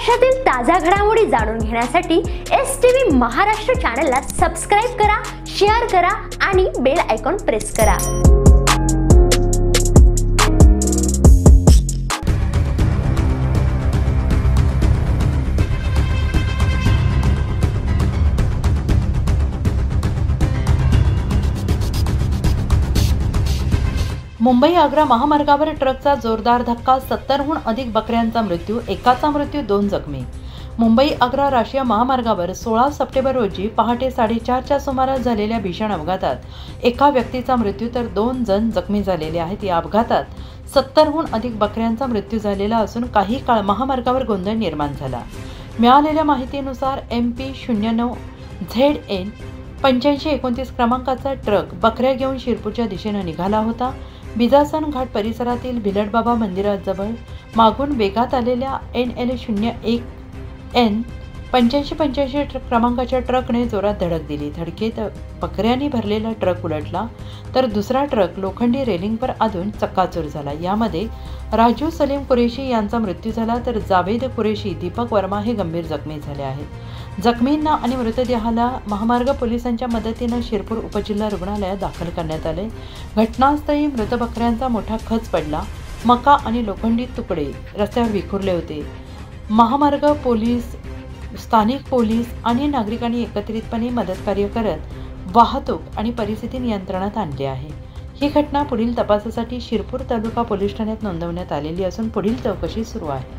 महाराष्ट्रातील ताज्या घडामोडी जाणून घेण्यासाठी STV महाराष्ट्र चॅनलला सबस्क्राइब करा, शेअर करा आणि बेल आयकॉन प्रेस करा। मुंबई आग्रा महामार्गावर ट्रकचा जोरदार धक्का, 70हून अधिक बकऱ्यांचा मृत्यू, एकाचा मृत्यू, 2 जखमी। मुंबई आग्रा राष्ट्रीय महामार्गावर 16 सप्टेंबर रोजी पहाटे 4:30च्या सुमारास झालेल्या भीषण अपघातात एका व्यक्तीचा मृत्यू तर 2 जण जखमी झालेले आहेत। या अपघातात 70हून अधिक बकऱ्यांचा मृत्यू झालेला असून काही काळ महामार्गावर गोंधळ निर्माण झाला। मिळालेल्या माहितीनुसार MP 09 ZN 8529 क्रमांकाचा ट्रक बकऱ्या घेऊन शिरपूरच्या दिशेने निघाला होता। बिजासन घाट परिसरातील भिलटबाबा मंदिराजवळ मागून वेगात आलेल्या NL 01 N 8585 क्रमांकाच्या ट्रकने जोरात धडक दिली। धडकेत बकऱ्यांनी भरलेला ट्रक उलटला तर दुसरा ट्रक लोखंडी रेलिंगवर आदळून चक्काचूर झाला। यामध्ये राजू सलीम कुरेशी यांचा मृत्यू झाला तर जावेद कुरेशी, दीपक वर्मा हे गंभीर जखमी झाले आहेत। जखमींना आणि मृतदेहाला महामार्ग पोलिसांच्या मदतीने शिरपूर उपजिल्हा रुग्णालयात दाखल करण्यात आले। घटनास्थळी मृत बकऱ्यांचा मोठा खच पडला। मका आणि लोखंडी तुकडे रस्त्यावर विखुरले होते। महामार्ग पोलीस, स्थानिक पोलीस आणि नागरिकांनी एकत्रितपणे मदतकार्य करत वाहतूक आणि परिस्थिती नियंत्रणात आणली आहे। ही घटना पुढील तपासासाठी शिरपूर तालुका पोलीस ठाण्यात नोंदवण्यात आलेली असून पुढील चौकशी सुरू आहे।